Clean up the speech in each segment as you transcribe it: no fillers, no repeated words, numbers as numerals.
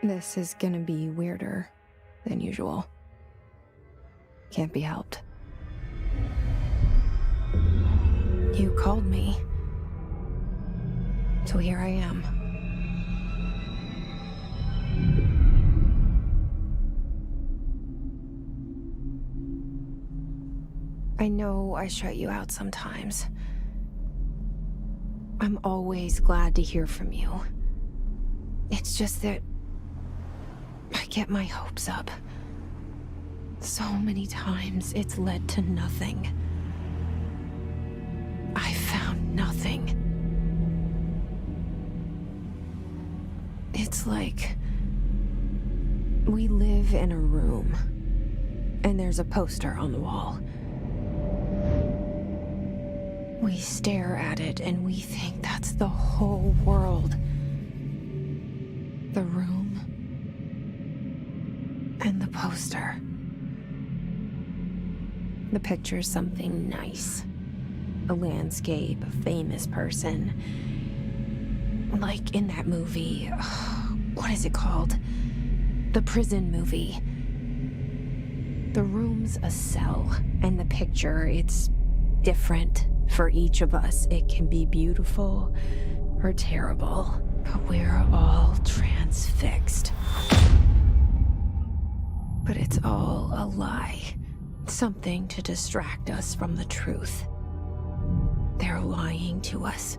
This is gonna be weirder than usual. Can't be helped. You called me. So here I am. I know I shut you out sometimes. I'm always glad to hear from you. It's just that I get my hopes up. So many times it's led to nothing. I found nothing. It's like we live in a room, and there's a poster on the wall. We stare at it and we think that's the whole world. The room and the poster. The picture's something nice. A landscape, a famous person. Like in that movie, what is it called? The prison movie. The room's a cell, and the picture, it's different for each of us. It can be beautiful or terrible, but we're all transfixed. But it's all a lie. Something to distract us from the truth. They're lying to us.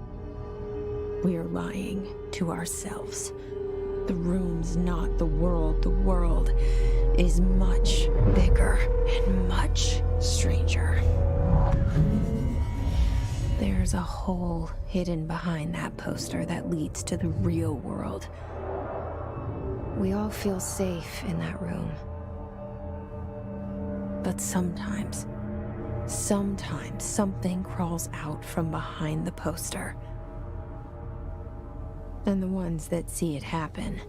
We're lying to ourselves. The room's not the world. The world is much bigger and much stranger. There's a hole hidden behind that poster that leads to the real world. We all feel safe in that room. But sometimes something crawls out from behind the poster. And the ones that see it happen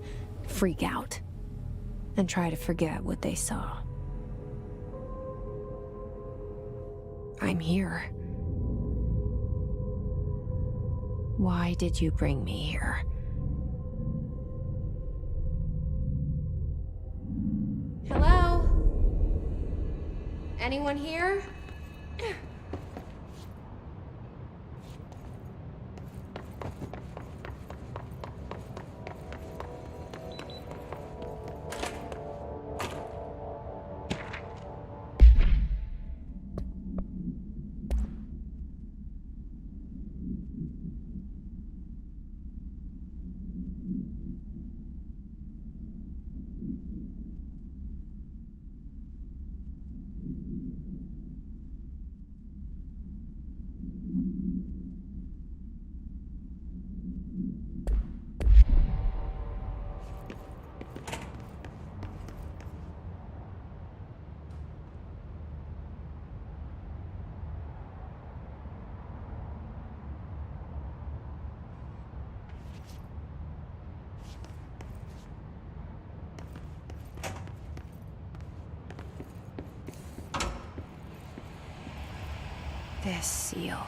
freak out and try to forget what they saw. I'm here. Why did you bring me here? Hello? Anyone here? This seal.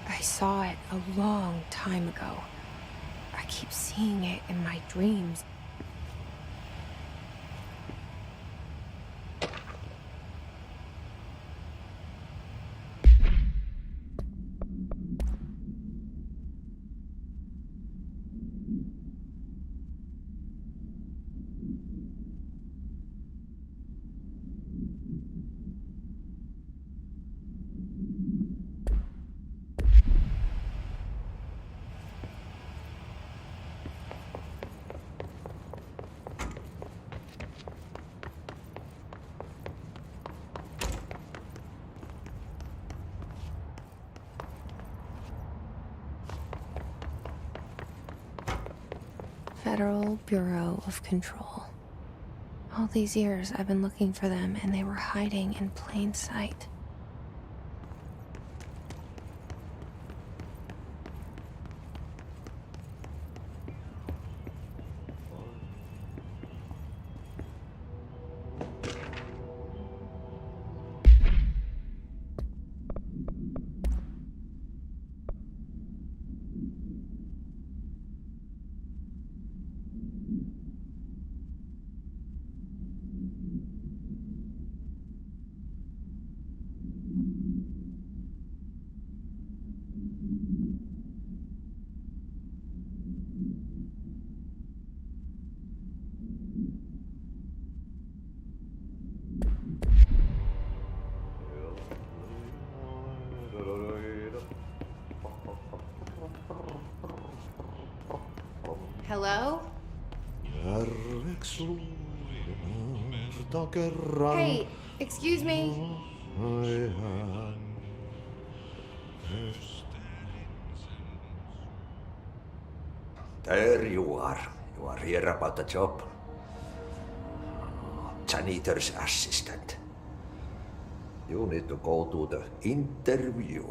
I saw it a long time ago. I keep seeing it in my dreams. Federal Bureau of Control. All these years I've been looking for them, and they were hiding in plain sight. Hello? Järveksi luumerta kerran. Hey, excuse me? Ajan. There you are. You are here about the job. Janitor's assistant. You need to go to the interview.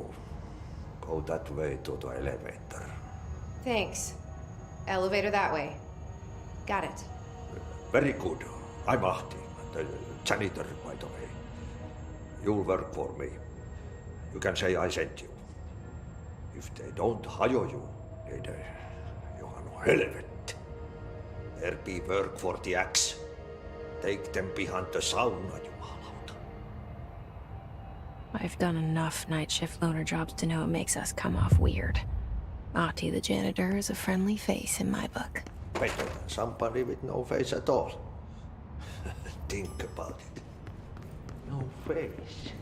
Go that way to the elevator. Thanks. Elevator that way. Got it. Very good. I'm Ahti, the janitor, by the way. You'll work for me. You can say I sent you. If they don't hire you, niin johan on helvet. There be work for the axe. Take them behind the sauna, jumalauta. I've done enough night shift loner jobs to know it makes us come off weird. Ahti the janitor is a friendly face in my book. Better than somebody with no face at all. Think about it. No face.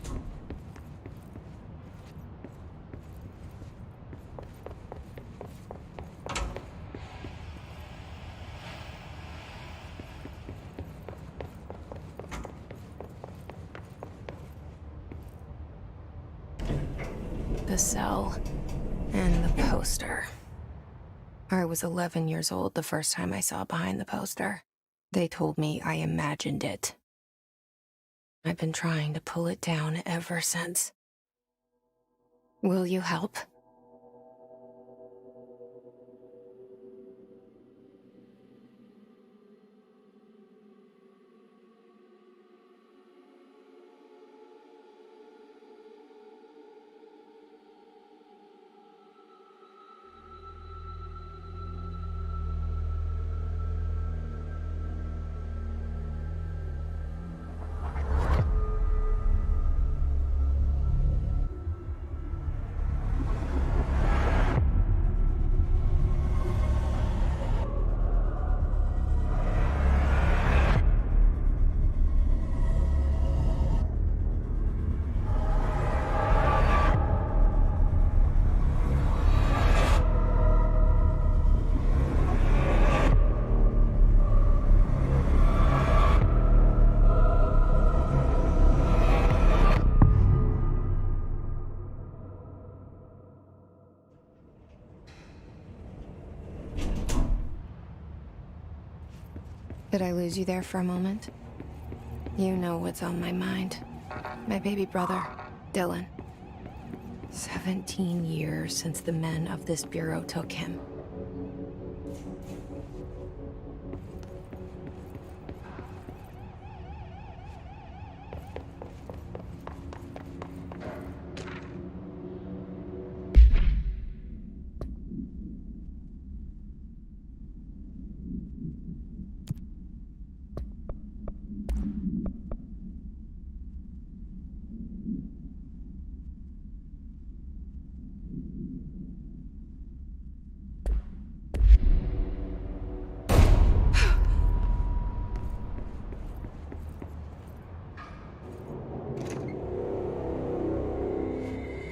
The cell and the poster. I was 11 years old the first time I saw behind the poster. They told me I imagined it. I've been trying to pull it down ever since. Will you help? Did I lose you there for a moment? You know what's on my mind. My baby brother, Dylan. 17 years since the men of this bureau took him.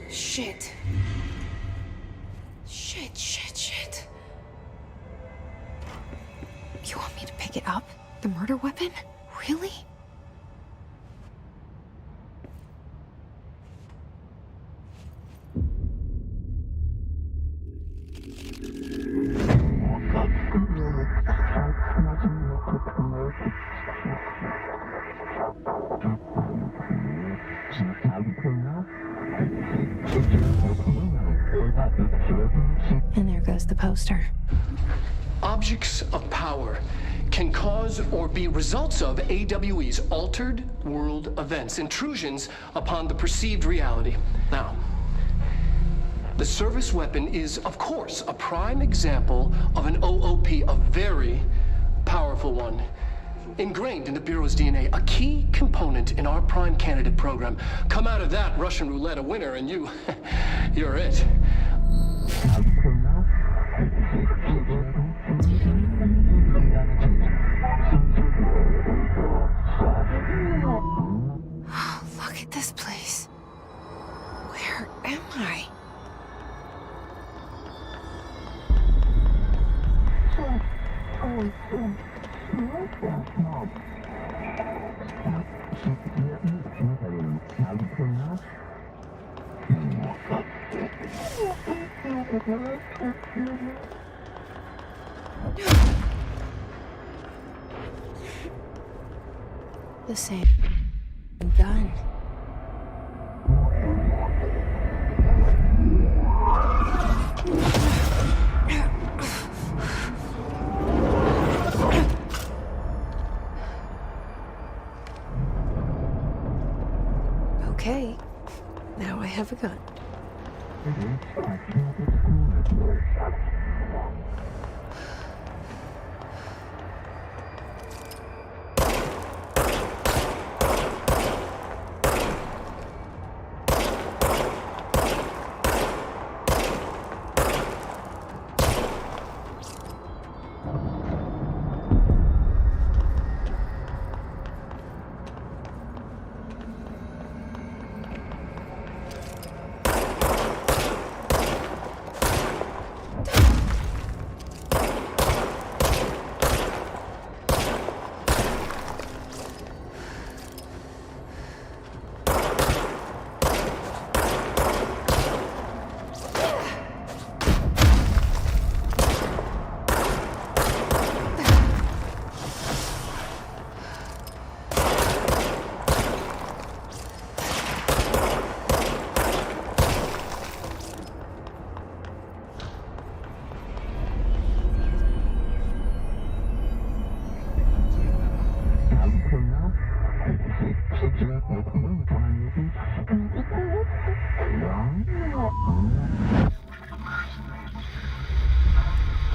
Shit. Shit. You want me to pick it up? The murder weapon? Really? And there goes the poster. Objects of power can cause or be results of AWE's altered world events, intrusions upon the perceived reality. Now, the service weapon is, of course, a prime example of an OOP, a very powerful one. Ingrained in the Bureau's DNA, a key component in our prime candidate program. Come out of that Russian roulette a winner and you're it. Look at this place. Where am I? The same gun. Okay, now I have a gun.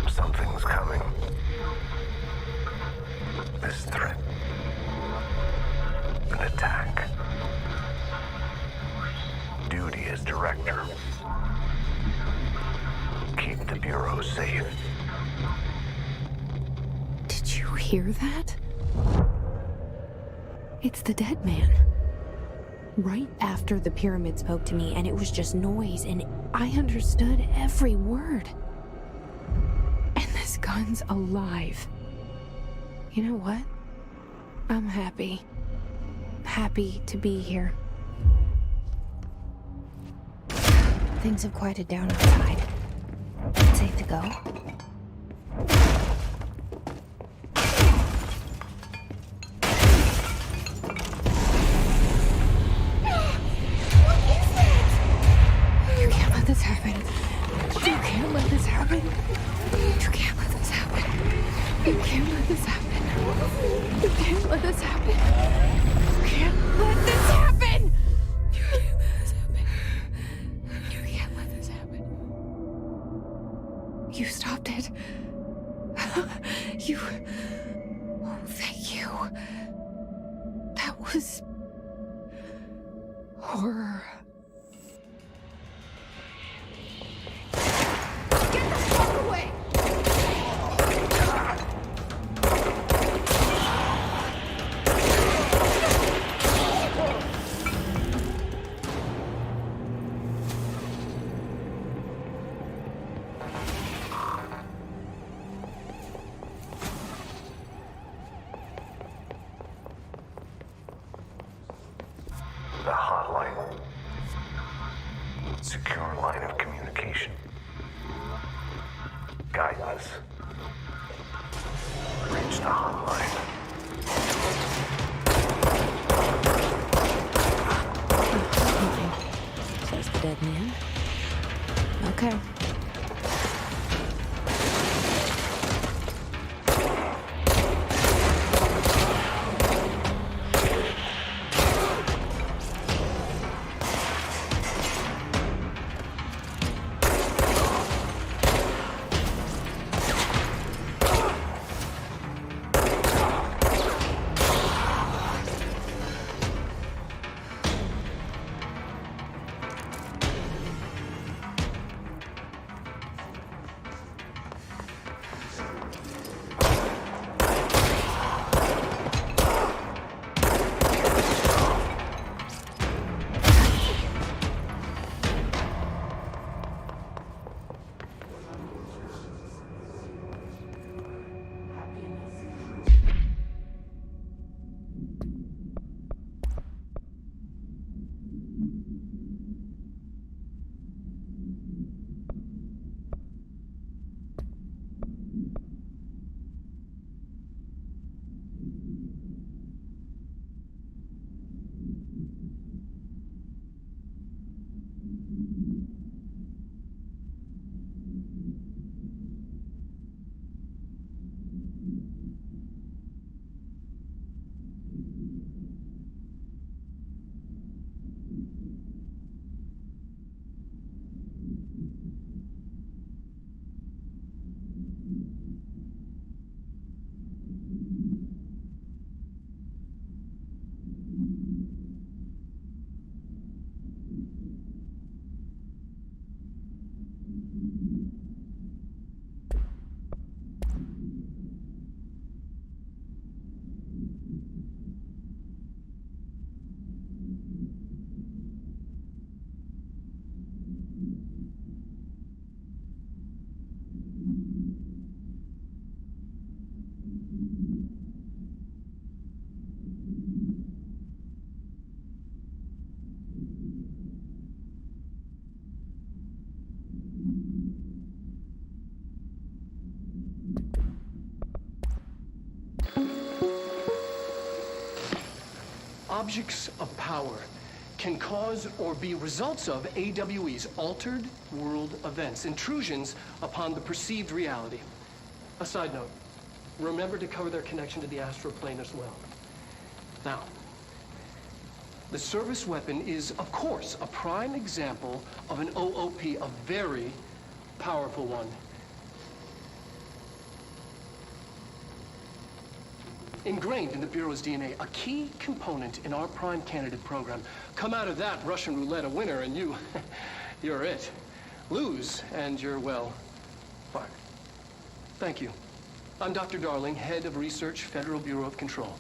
Something's coming. This threat. An attack. Duty as director. Keep the Bureau safe. Did you hear that? It's the dead man. Right after the pyramid spoke to me, and it was just noise, and I understood every word. And this gun's alive. You know what? I'm happy. Happy to be here. Things have quieted down outside. It's safe to go. You can't let this happen. You can't let this happen. You can't let this happen. You can't let this happen. You can't let this happen. You can't let this happen. You can't let this happen. You can't let this happen. You stopped it. You. Oh, thank you. That was horror. Get the fuck away! The hotline. Secure line of communication. Guide us. Reach the hotline. Says the dead man. Okay. objects of power can cause or be results of AWE's altered world events, intrusions upon the perceived reality. A side note, remember to cover their connection to the astral plane as well. Now, the service weapon is, of course, a prime example of an OOP, a very powerful one. Ingrained in the Bureau's DNA, a key component in our prime candidate program. Come out of that Russian roulette a winner and you're it. Lose and you're, well, fired. Thank you. I'm Dr. Darling, Head of Research, Federal Bureau of Control.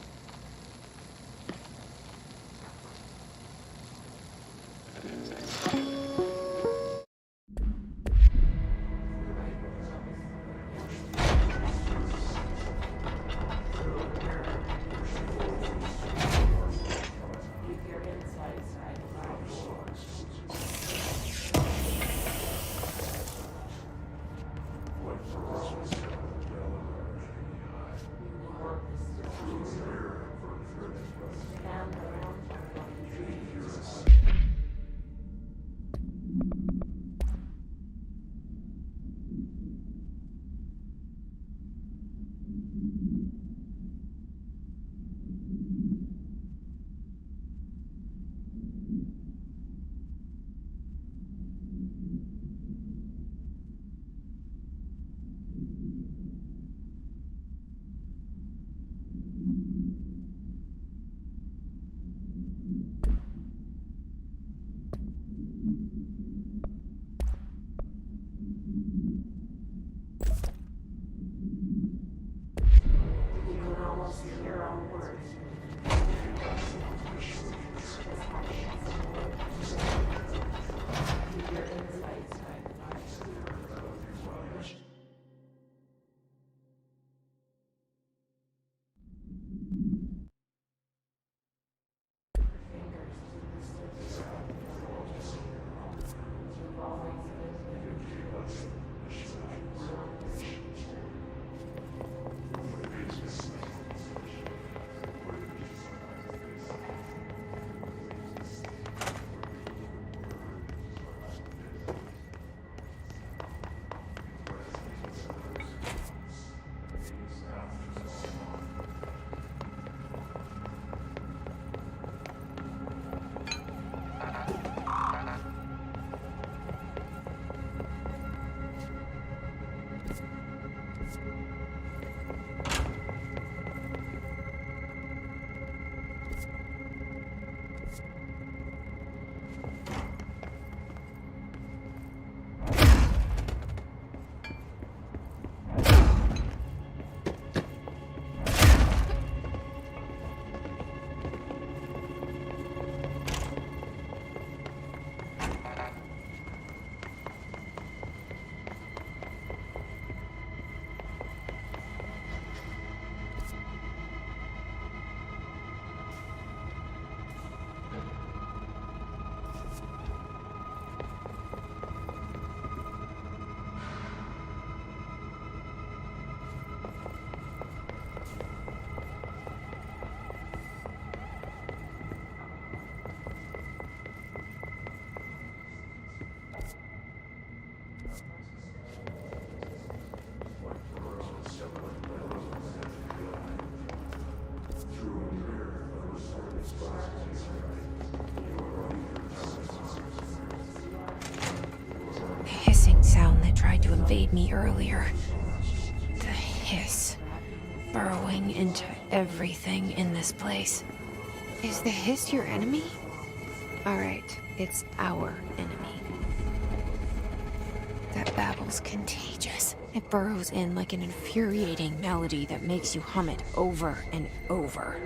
Tried to invade me earlier. The hiss, burrowing into everything in this place. Is the hiss your enemy? Alright, it's our enemy. That babble's contagious. It burrows in like an infuriating melody that makes you hum it over and over.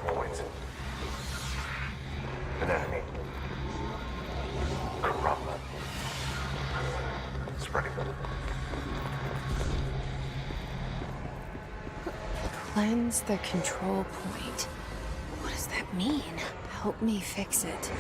points. An enemy. Corrupt. Spreading them. Cleanse the control point. What does that mean? Help me fix it.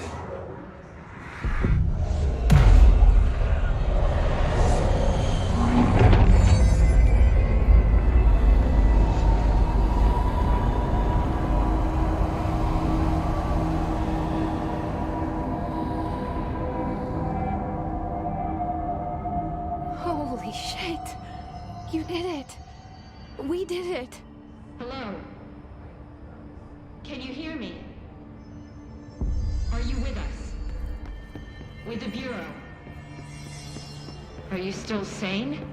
Holy shit! You did it! We did it! Hello? Can you hear me? Are you with us? With the Bureau? Are you still sane?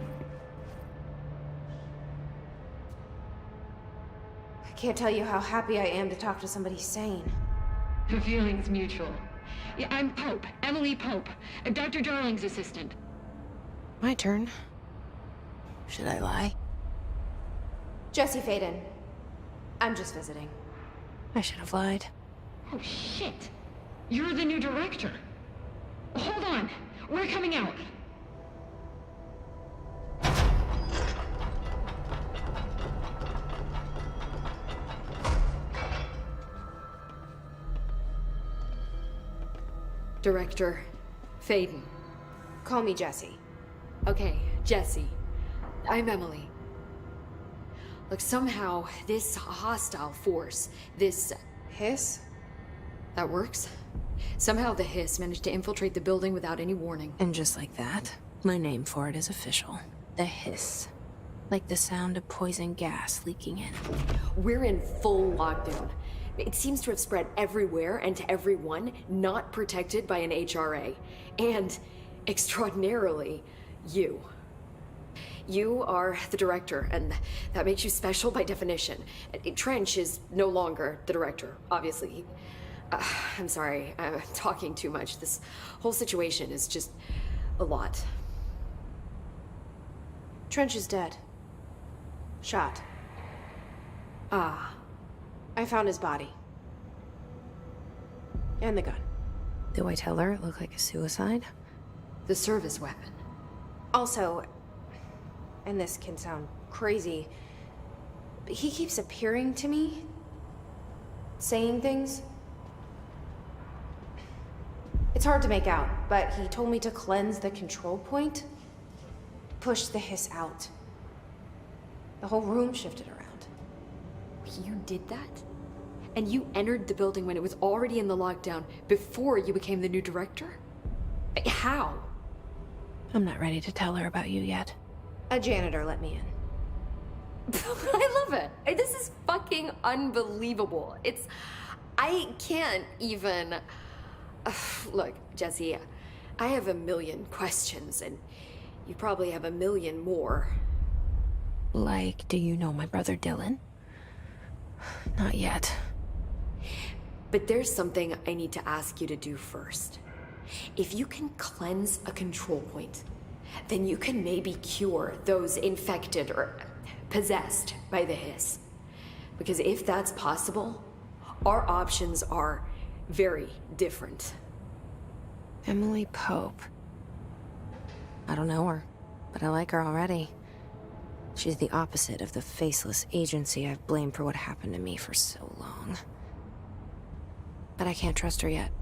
I can't tell you how happy I am to talk to somebody sane. The feeling's mutual. Yeah, I'm Pope, Emily Pope, Dr. Darling's assistant. My turn. Should I lie? Jesse Faden. I'm just visiting. I should have lied. Oh, shit. You're the new director. Hold on. We're coming out. Director Faden. Call me Jesse. Okay, Jesse. I'm Emily. Look, somehow this hostile force, this... Hiss? that works? Somehow the hiss managed to infiltrate the building without any warning. And just like that, my name for it is official. The hiss. Like the sound of poison gas leaking in. We're in full lockdown. It seems to have spread everywhere and to everyone not protected by an HRA. And, extraordinarily, you. You are the director, and that makes you special by definition. Trench is no longer the director, obviously. I'm sorry, I'm talking too much. This whole situation is just a lot. Trench is dead. Shot. Ah. I found his body. And the gun. Do I tell her it looked like a suicide? The service weapon. Also, and this can sound crazy, but he keeps appearing to me, saying things. It's hard to make out, but he told me to cleanse the control point, push the hiss out. The whole room shifted around. You did that? And you entered the building when it was already in the lockdown before you became the new director? How? I'm not ready to tell her about you yet. A janitor let me in. I love it. This is fucking unbelievable. I can't even... Look, Jesse, I have a million questions, and you probably have a million more. Like, do you know my brother Dylan? Not yet. But there's something I need to ask you to do first. If you can cleanse a control point, then you can maybe cure those infected or possessed by the hiss. Because if that's possible, our options are very different. Emily Pope. I don't know her, but I like her already. She's the opposite of the faceless agency I've blamed for what happened to me for so long. But I can't trust her yet.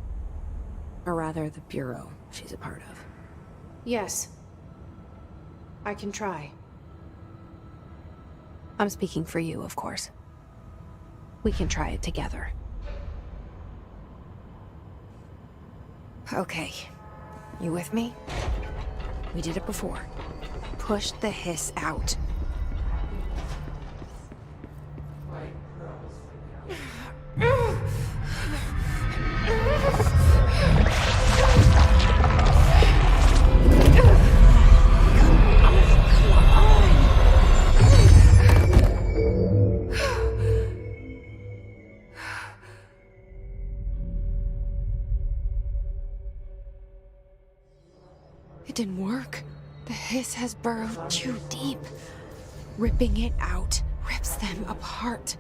Or rather, the Bureau she's a part of. Yes. I can try. I'm speaking for you, of course. We can try it together. Okay. You with me? We did it before. Push the hiss out. It didn't work. The hiss has burrowed too deep. Ripping it out rips them apart.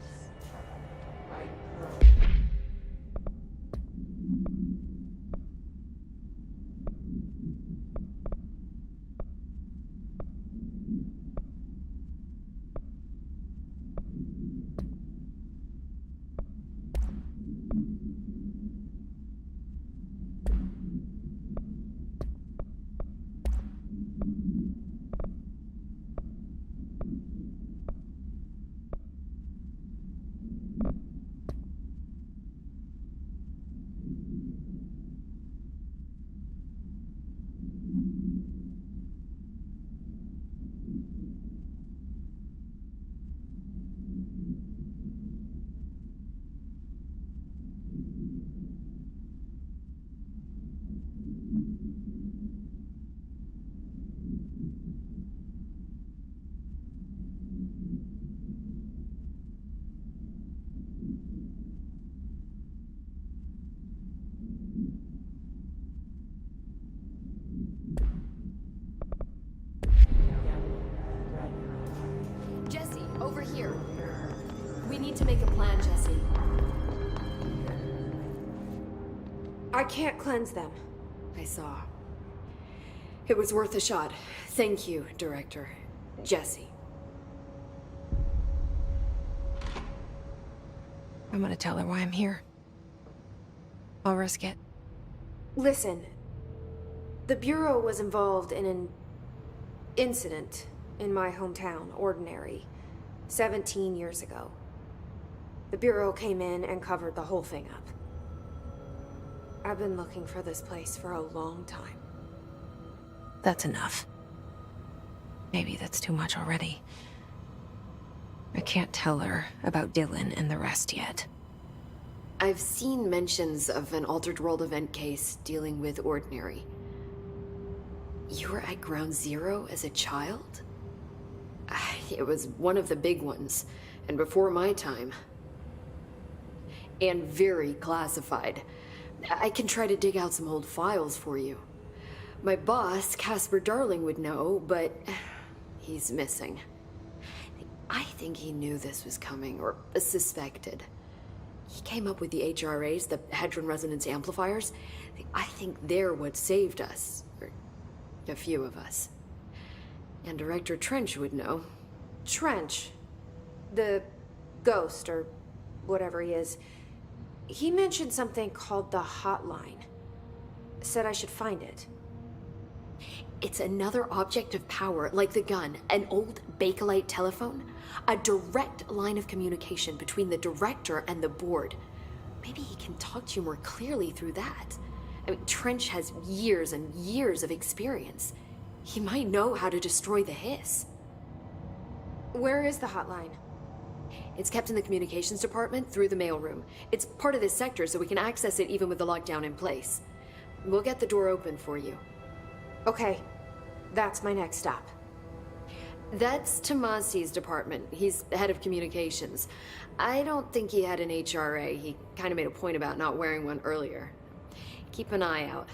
I can't cleanse them. I saw. It was worth a shot. Thank you, Director. Jesse. I'm gonna tell her why I'm here. I'll risk it. Listen, the Bureau was involved in an incident in my hometown, Ordinary, 17 years ago. The Bureau came in and covered the whole thing up. I've been looking for this place for a long time. That's enough. Maybe that's too much already. I can't tell her about Dylan and the rest yet. I've seen mentions of an Altered World event case dealing with Ordinary. You were at Ground Zero as a child? It was one of the big ones, and before my time. And very classified. I can try to dig out some old files for you. My boss, Casper Darling, would know, but he's missing. I think he knew this was coming, or suspected. He came up with the HRAs, the Hadron Resonance Amplifiers. I think they're what saved us. Or a few of us. And Director Trench would know. Trench, the ghost, or whatever he is, he mentioned something called the Hotline. Said I should find it. It's another object of power, like the gun, an old Bakelite telephone, a direct line of communication between the director and the board. Maybe he can talk to you more clearly through that. I mean, Trench has years and years of experience. He might know how to destroy the hiss. Where is the hotline? It's kept in the communications department through the mailroom. It's part of this sector, so we can access it even with the lockdown in place. We'll get the door open for you. Okay, that's my next stop. That's Tomasi's department. He's head of communications. I don't think he had an HRA. He kind of made a point about not wearing one earlier. Keep an eye out.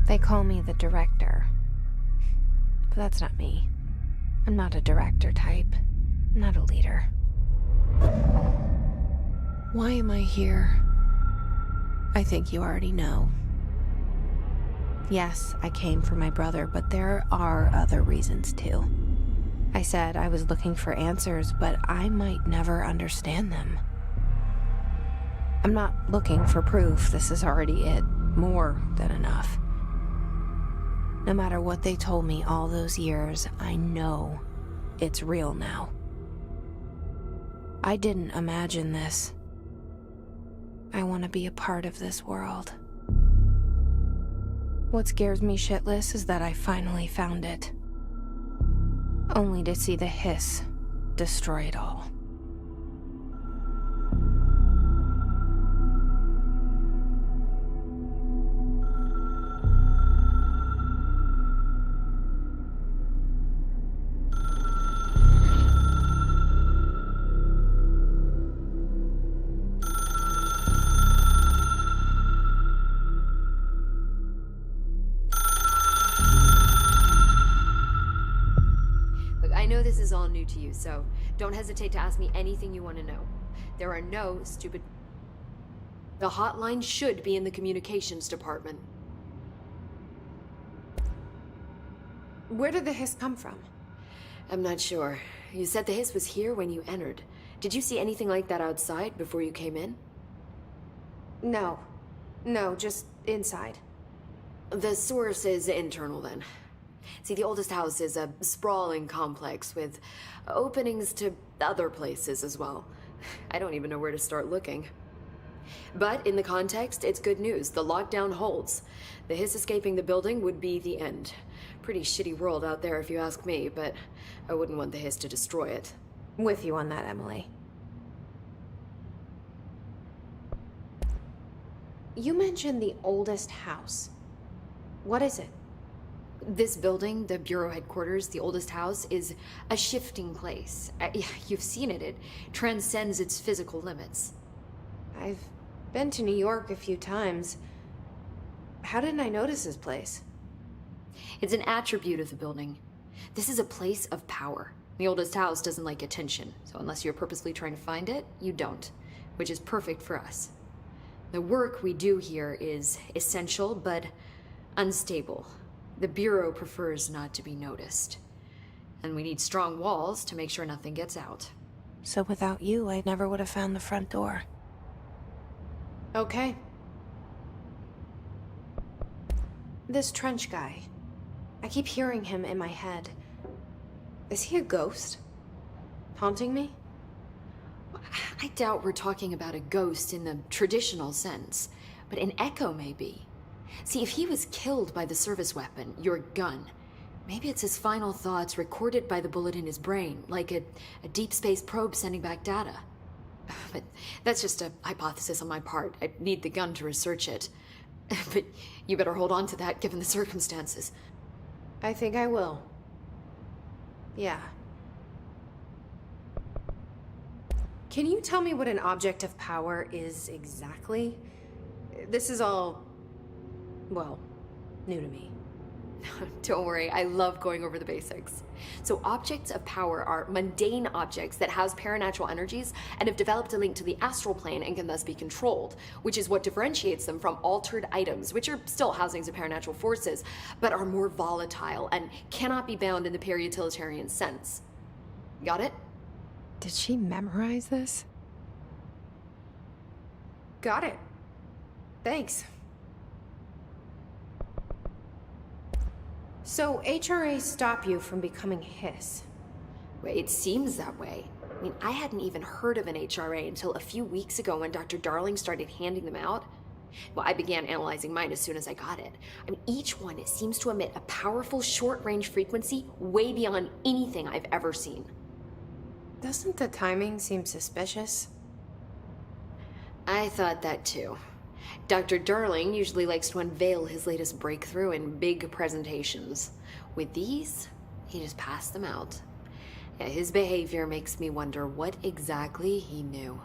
They call me the director. But that's not me. I'm not a director type. I'm not a leader. Why am I here? I think you already know. Yes, I came for my brother, but there are other reasons too. I said I was looking for answers, but I might never understand them. I'm not looking for proof. This is already it. More than enough. No matter what they told me all those years, I know it's real now. I didn't imagine this. I want to be a part of this world. What scares me shitless is that I finally found it. Only to see the hiss destroy it all. I know this is all new to you, so don't hesitate to ask me anything you want to know. There are no stupid... The hotline should be in the communications department. Where did the hiss come from? I'm not sure. You said the hiss was here when you entered. Did you see anything like that outside before you came in? No. No, just inside. The source is internal, then. See, the oldest house is a sprawling complex with openings to other places as well. I don't even know where to start looking. But in the context, it's good news. The lockdown holds. The hiss escaping the building would be the end. Pretty shitty world out there if you ask me, but I wouldn't want the hiss to destroy it. With you on that, Emily. You mentioned the oldest house. What is it? This building, the Bureau headquarters, the oldest house, is a shifting place. You've seen it. It transcends its physical limits. I've been to New York a few times. How didn't I notice this place? It's an attribute of the building. This is a place of power. The oldest house doesn't like attention, so unless you're purposely trying to find it, you don't. which is perfect for us. The work we do here is essential, but unstable. The Bureau prefers not to be noticed. And we need strong walls to make sure nothing gets out. So without you, I never would have found the front door. Okay. This Trench guy. I keep hearing him in my head. Is he a ghost? Haunting me? I doubt we're talking about a ghost in the traditional sense, but an echo maybe. See, if he was killed by the service weapon, your gun, maybe it's his final thoughts recorded by the bullet in his brain, like a deep space probe sending back data. But that's just a hypothesis on my part. I need the gun to research it. But you better hold on to that given the circumstances. I think I will. Yeah. Can you tell me what an object of power is exactly? This is all, well, new to me. Don't worry, I love going over the basics. So objects of power are mundane objects that house paranatural energies and have developed a link to the astral plane and can thus be controlled, which is what differentiates them from altered items, which are still housings of paranatural forces, but are more volatile and cannot be bound in the peri-utilitarian sense. Got it? Did she memorize this? Got it. Thanks. So HRA stop you from becoming Hiss? Well, it seems that way. I mean, I hadn't even heard of an HRA until a few weeks ago when Dr. Darling started handing them out. Well, I began analyzing mine as soon as I got it. I mean, each one seems to emit a powerful short-range frequency way beyond anything I've ever seen. Doesn't the timing seem suspicious? I thought that too. Dr. Darling usually likes to unveil his latest breakthrough in big presentations. With these, he just passed them out. Yeah, his behavior makes me wonder what exactly he knew.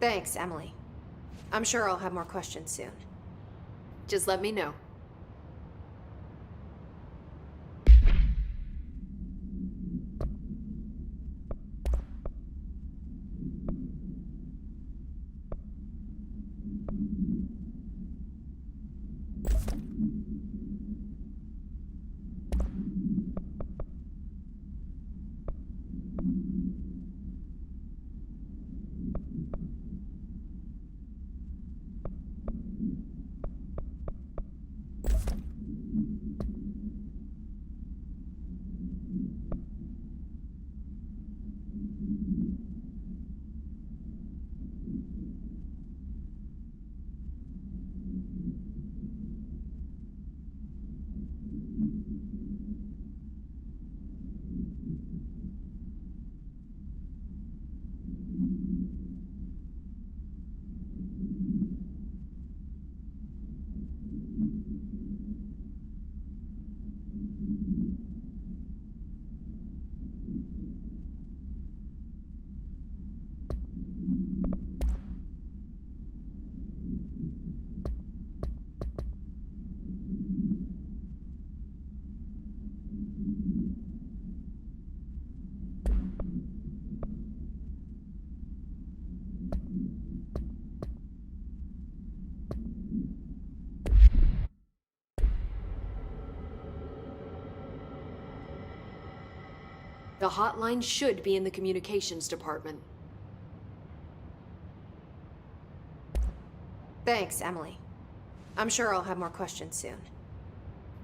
Thanks, Emily. I'm sure I'll have more questions soon. Just let me know. The hotline should be in the communications department. Thanks, Emily. I'm sure I'll have more questions soon.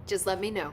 Just let me know.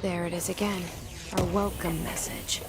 There it is again. Our welcome message.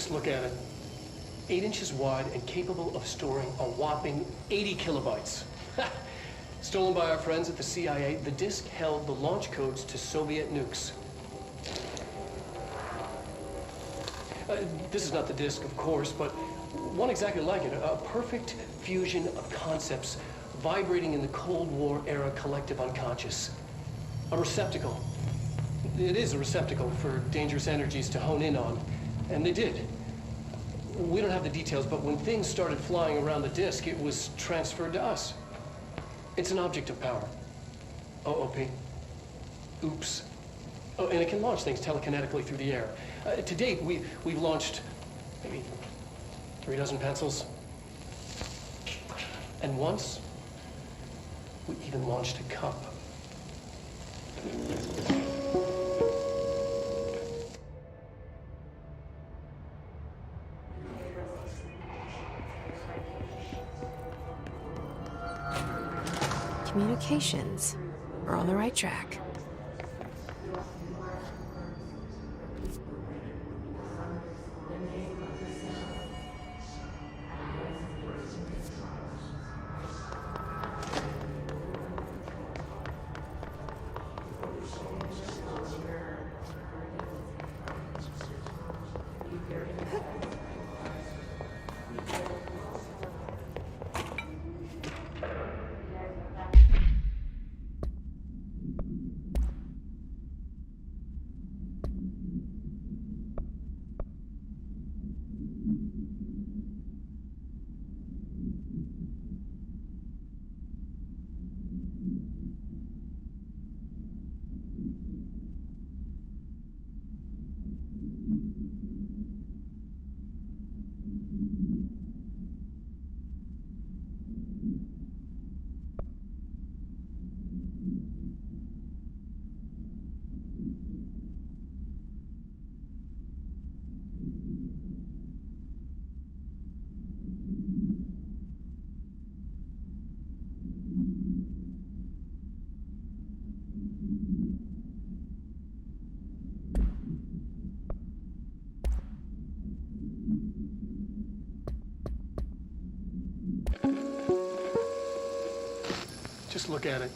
Just look at it. 8 inches wide and capable of storing a whopping 80 kilobytes. Stolen by our friends at the CIA, the disk held the launch codes to Soviet nukes. This is not the disk, of course, but one exactly like it. A perfect fusion of concepts vibrating in the Cold War era collective unconscious. A receptacle. It is a receptacle for dangerous energies to hone in on, and they did. We don't have the details, but when things started flying around the disk, it was transferred to us. It's an object of power. OOP. Oops. Oh, and it can launch things telekinetically through the air. To date, we've launched maybe 3 dozen pencils. And once, we even launched a cup. Communications. We're on the right track. Just look at it.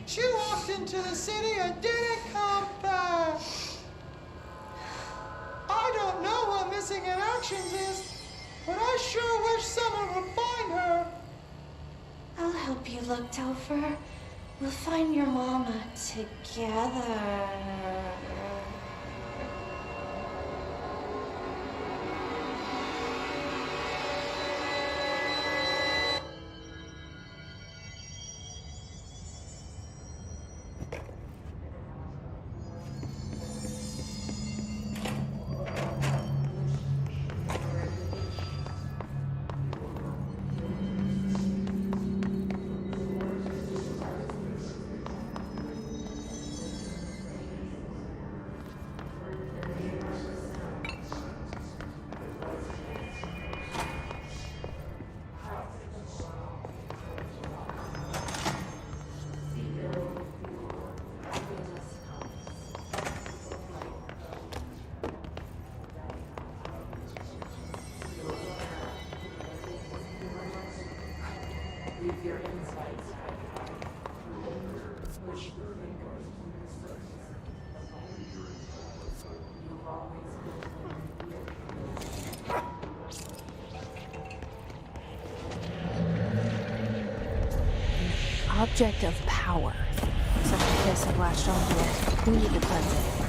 She walked into the city and didn't come back. I don't know what missing in actions is, but I sure wish someone would find her. I'll help you look, Topher. We'll find your mama together. Object of power. Such a hiss had latched onto it. We need to cleanse it.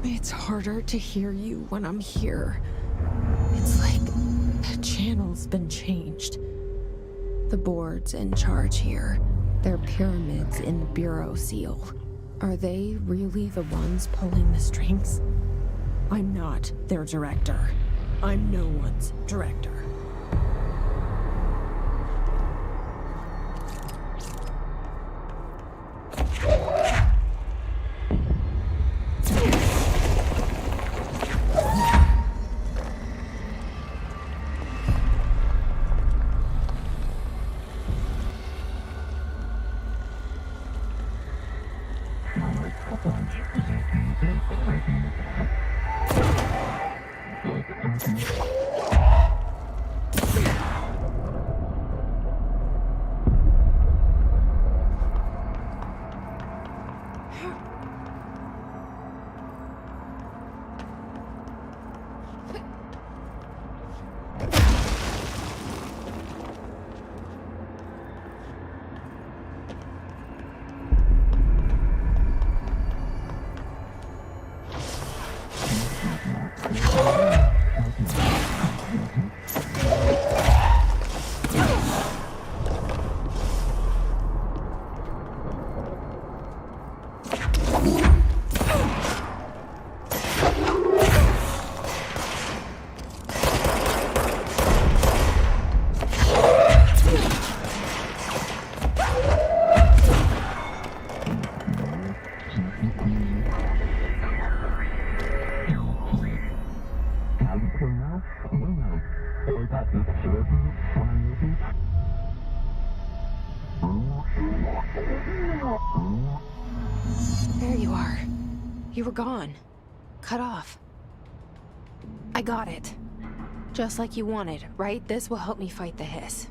It's harder to hear you when I'm here. It's like the channel's been changed. The board's in charge here. They're pyramids in the Bureau seal. Are they really the ones pulling the strings? I'm not their director. I'm no one's director. There you are. You were gone. Cut off. I got it. Just like you wanted, right? This will help me fight the hiss.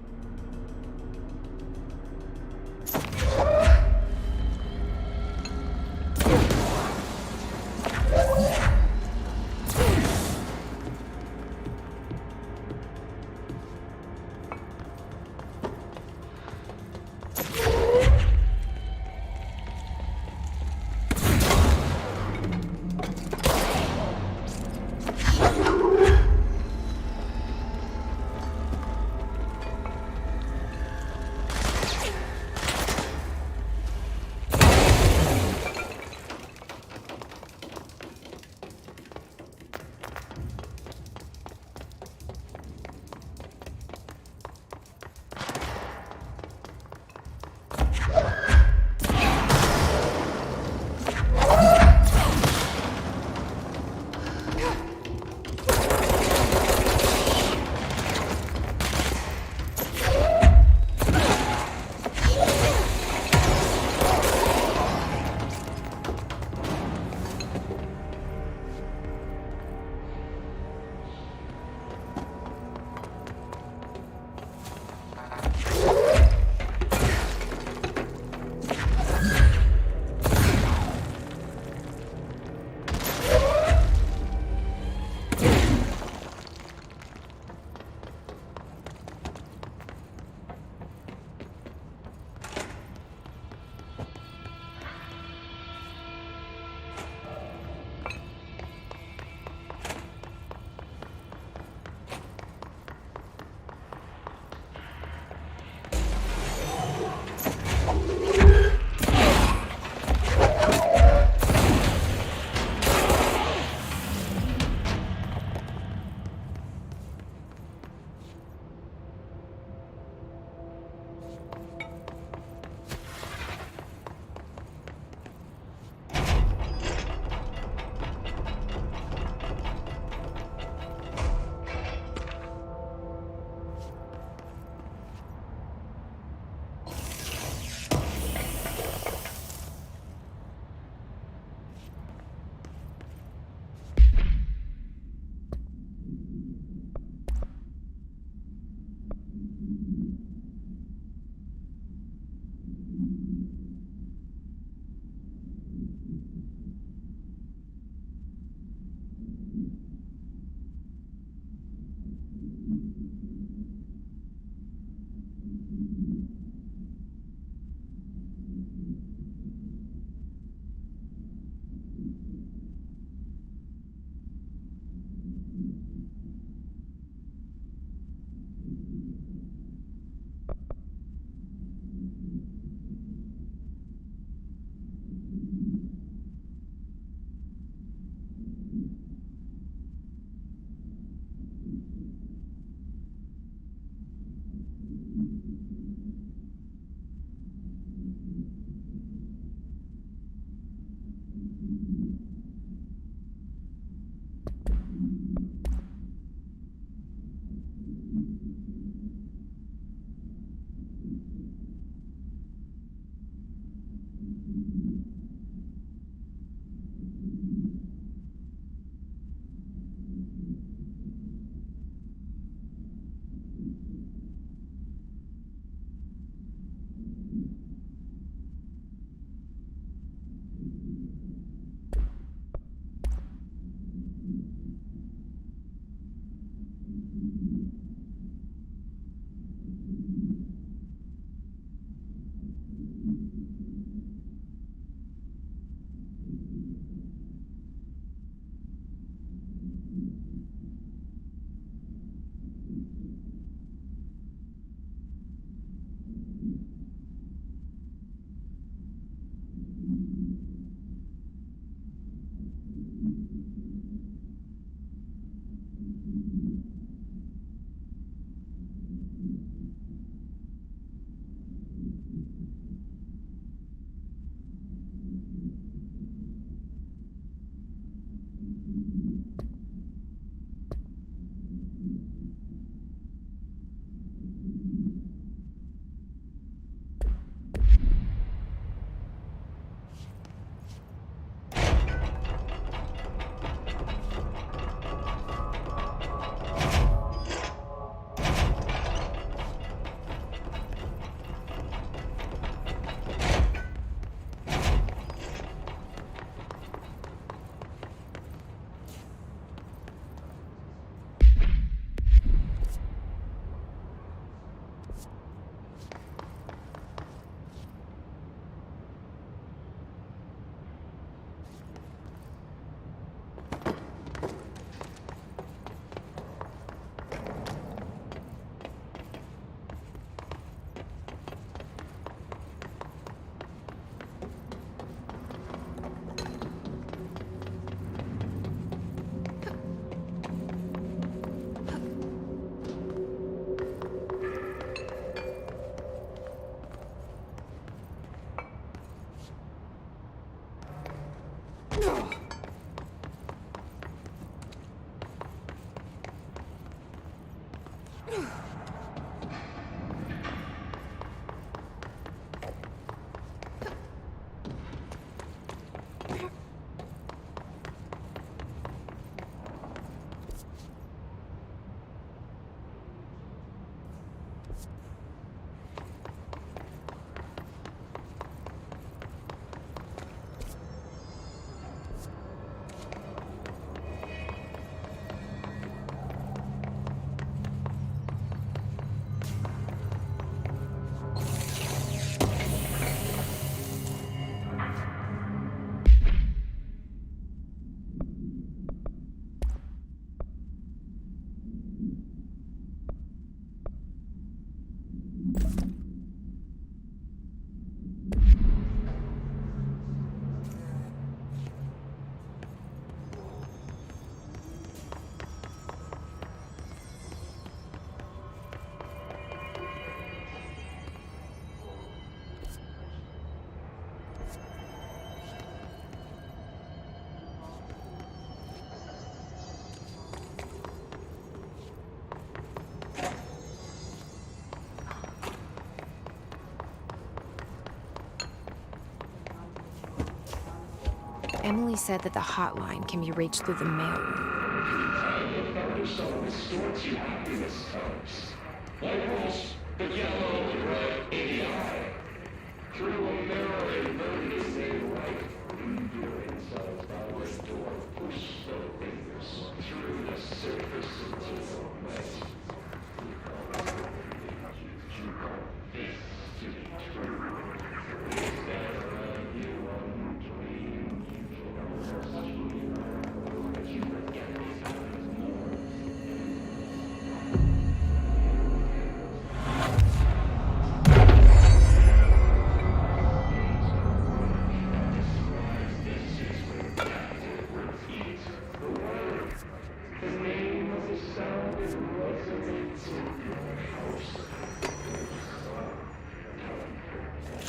Emily said that the hotline can be reached through the mailroom.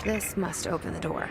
This must open the door.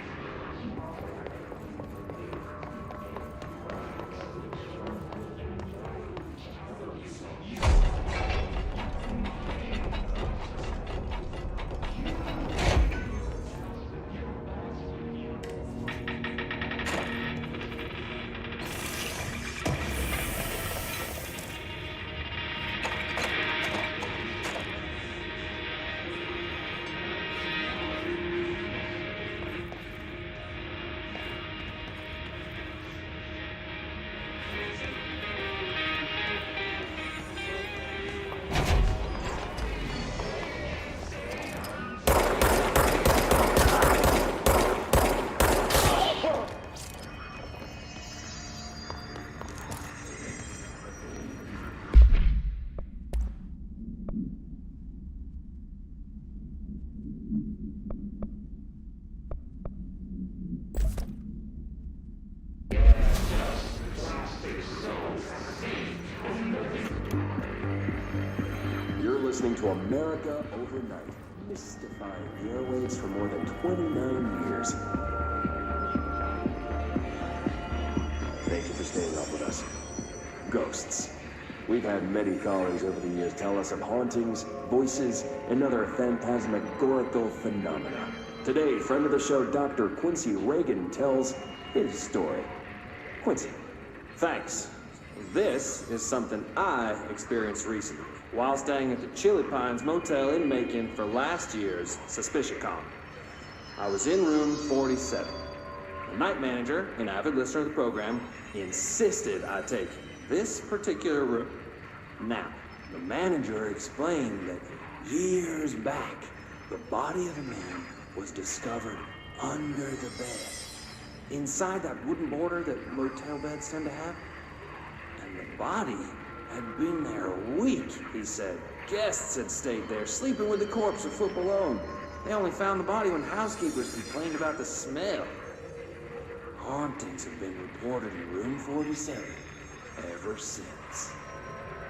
Listening to America Overnight, mystifying the airwaves for more than 29 years. Thank you for staying up with us. Ghosts. We've had many callers over the years tell us of hauntings, voices, and other phantasmagorical phenomena. Today, friend of the show, Dr. Quincy Reagan, tells his story. Quincy, thanks. This is something I experienced recently while staying at the Chili Pines Motel in Macon for last year's SuspiciaCon. I was in room 47. The night manager, an avid listener of the program, insisted I take this particular room. Now, the manager explained that years back, the body of a man was discovered under the bed, inside that wooden border that motel beds tend to have. And the body had been there a week, he said. Guests had stayed there, sleeping with the corpse a foot below. They only found the body when housekeepers complained about the smell. Hauntings have been reported in room 47 ever since.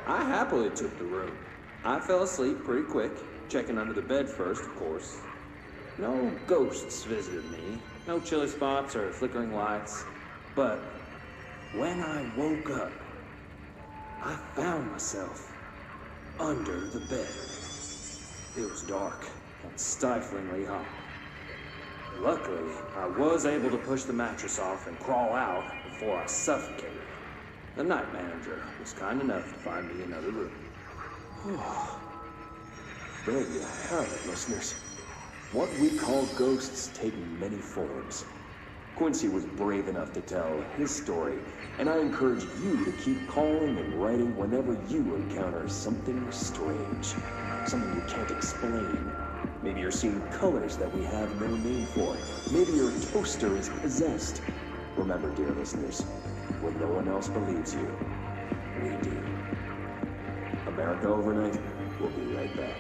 I happily took the room. I fell asleep pretty quick, checking under the bed first, of course. No ghosts visited me, no chilly spots or flickering lights. But when I woke up, I found myself under the bed. It was dark and stiflingly hot. Luckily, I was able to push the mattress off and crawl out before I suffocated. The night manager was kind enough to find me another room. There you have it, listeners. What we call ghosts take many forms. Quincy was brave enough to tell his story, and I encourage you to keep calling and writing whenever you encounter something strange, something you can't explain. Maybe you're seeing colors that we have no name for. Maybe your toaster is possessed. Remember, dear listeners, when no one else believes you, we do. America Overnight will be right back.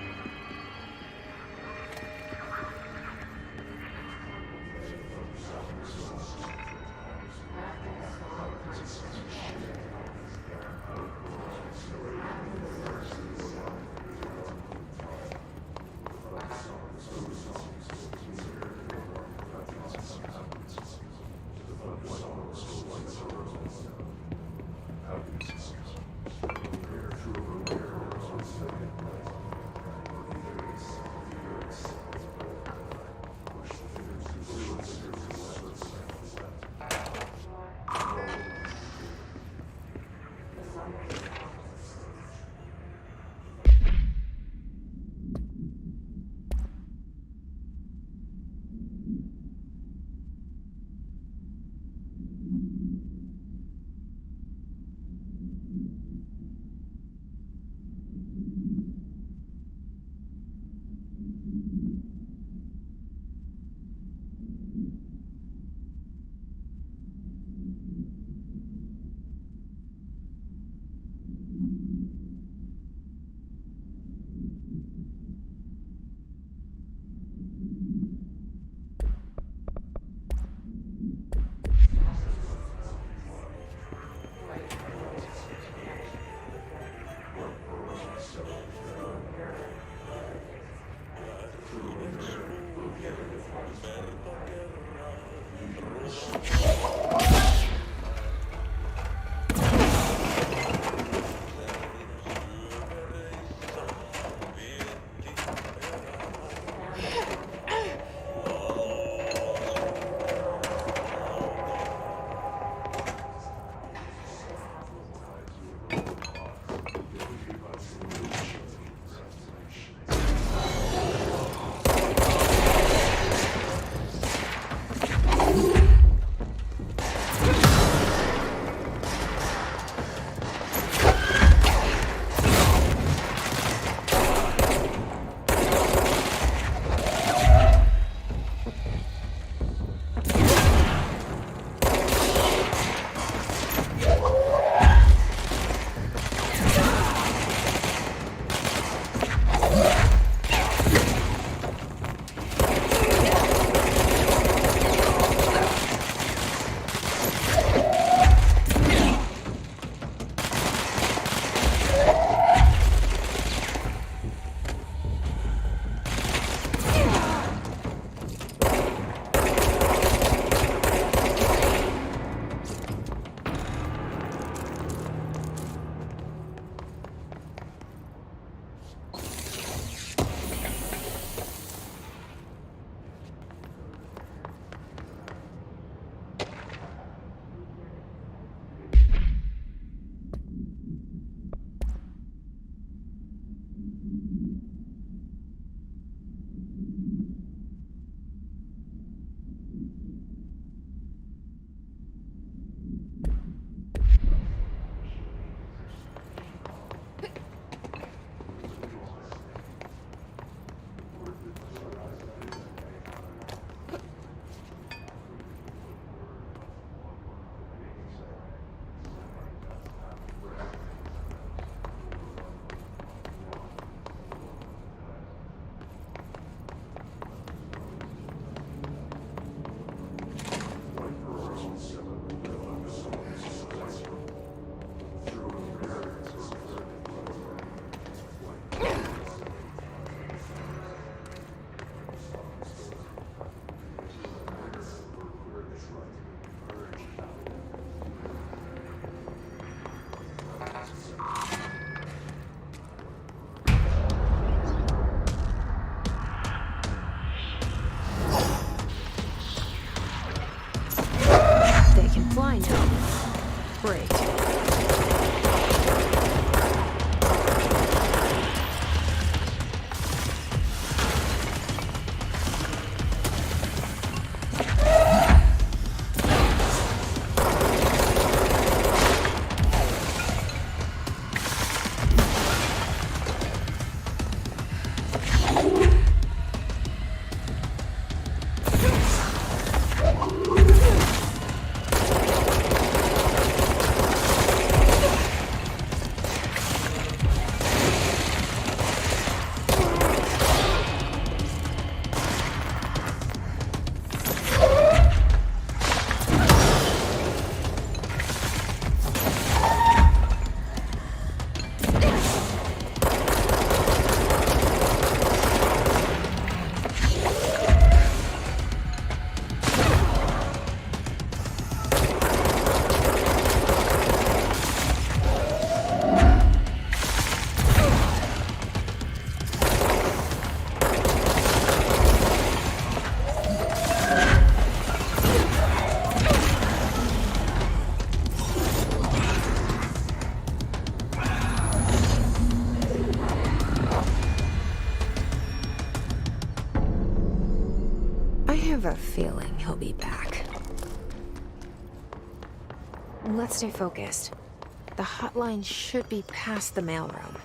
Great. I have a feeling he'll be back. Let's stay focused. The hotline should be past the mailroom.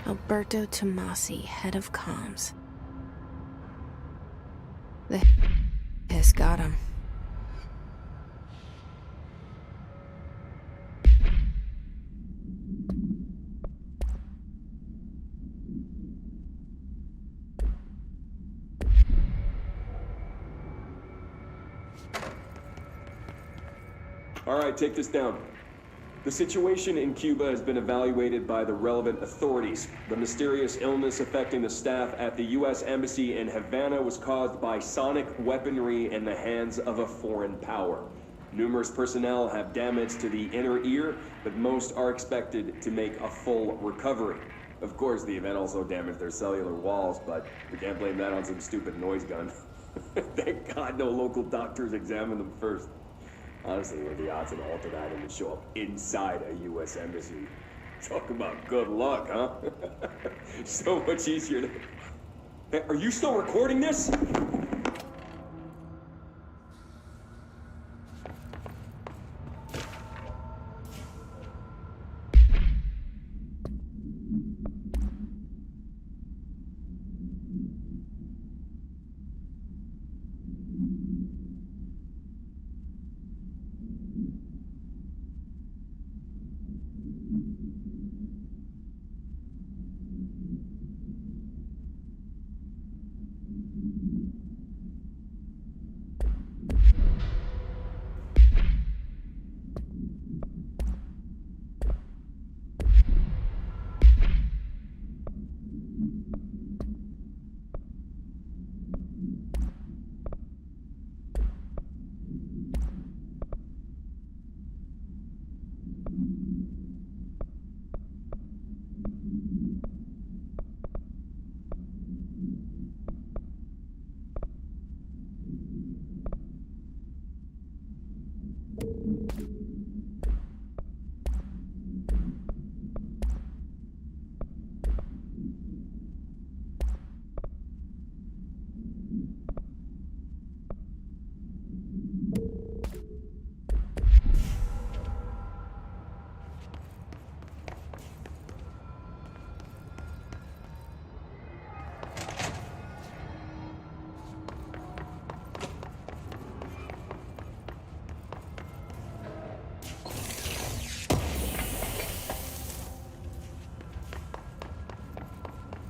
Alberto Tomasi, head of comms. The has got him. All right, take this down. The situation in Cuba has been evaluated by the relevant authorities. The mysterious illness affecting the staff at the U.S. Embassy in Havana was caused by sonic weaponry in the hands of a foreign power. Numerous personnel have damage to the inner ear, but most are expected to make a full recovery. Of course, the event also damaged their cellular walls, but we can't blame that on some stupid noise gun. Thank God no local doctors examined them first. Honestly, what are the odds an altered item would show up inside a U.S. embassy? Talk about good luck, huh? So much easier to... Hey, are you still recording this?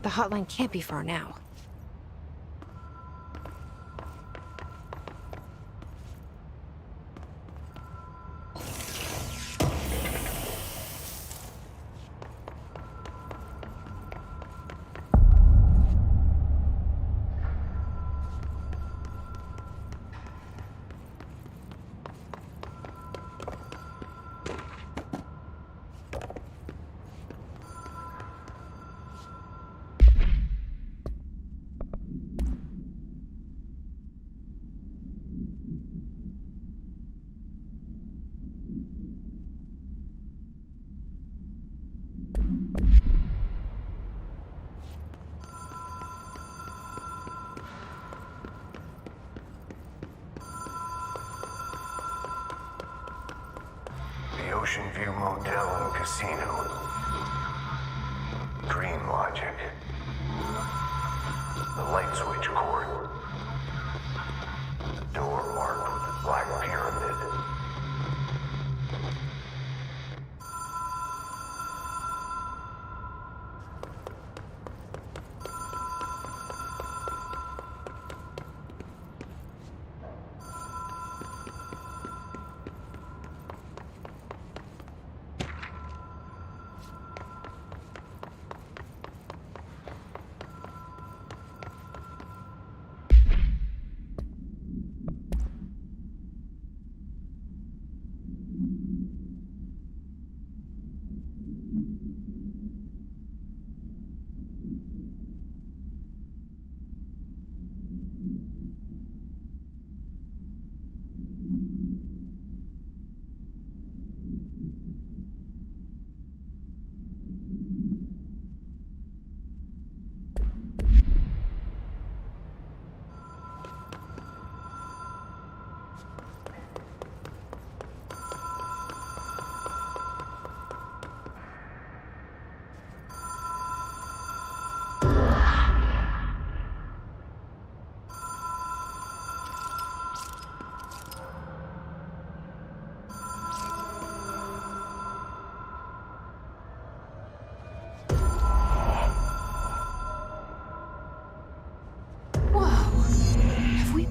The hotline can't be far now. The Ocean View Motel and Casino. Dream Logic. The light switch cord. The door marked with the black pyramid.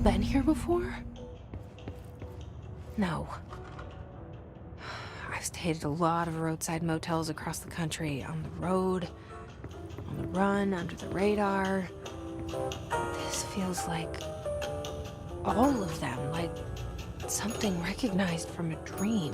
Been here before? No. I've stayed at a lot of roadside motels across the country, on the road, on the run, under the radar. This feels like all of them, like something recognized from a dream.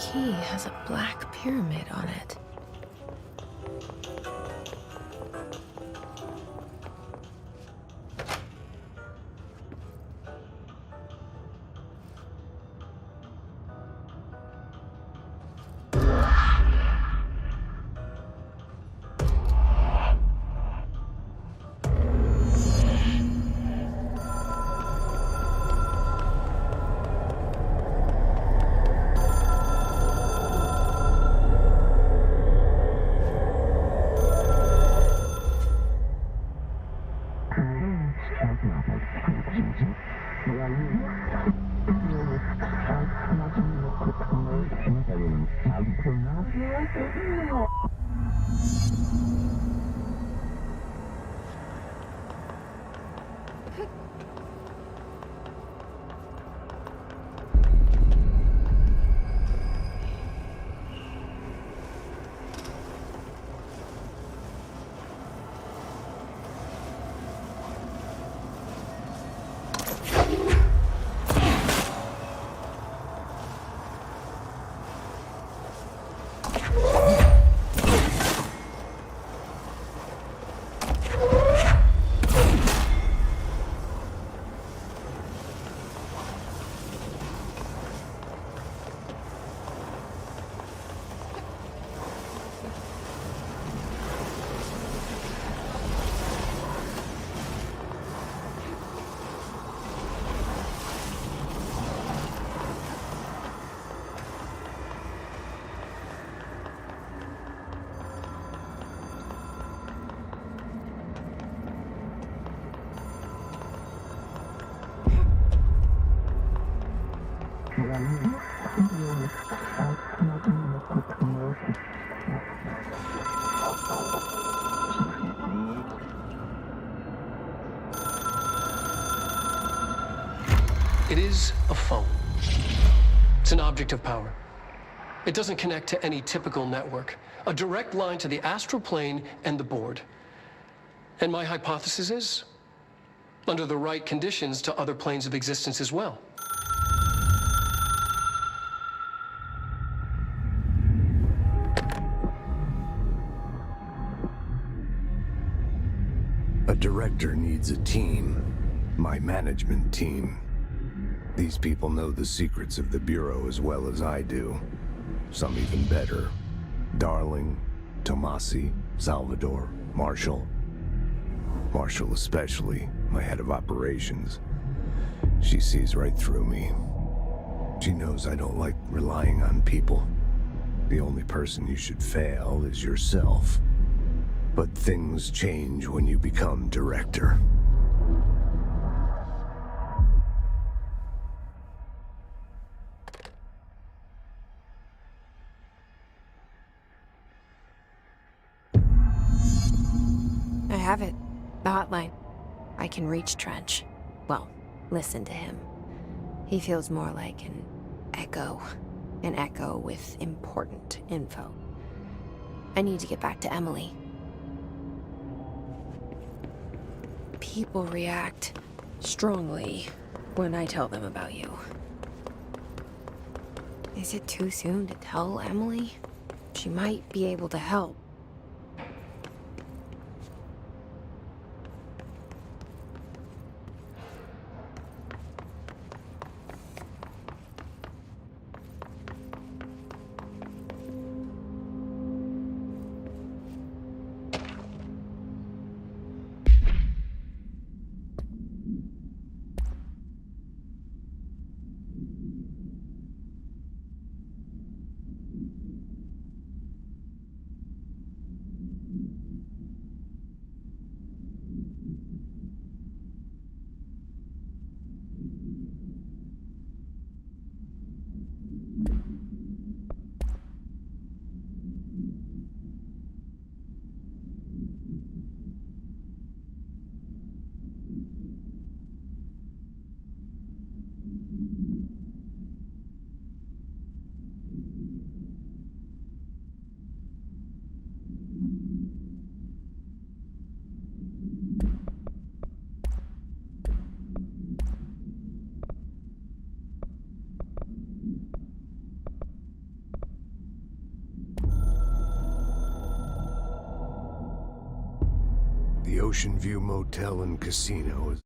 key has a black pyramid on it. It is a phone. It's an object of power. It doesn't connect to any typical network. A direct line to the astral plane and the board. And my hypothesis is, under the right conditions, to other planes of existence as well. A director needs a team. My management team. These people know the secrets of the Bureau as well as I do. Some even better. Darling, Tomasi, Salvador, Marshall. Marshall especially, my head of operations. She sees right through me. She knows I don't like relying on people. The only person you should fail is yourself. But things change when you become director. I have it. The hotline. I can reach Trench. Well, listen to him. He feels more like an echo. An echo with important info. I need to get back to Emily. People react strongly when I tell them about you. Is it too soon to tell Emily? She might be able to help. The Ocean View Motel and Casino is...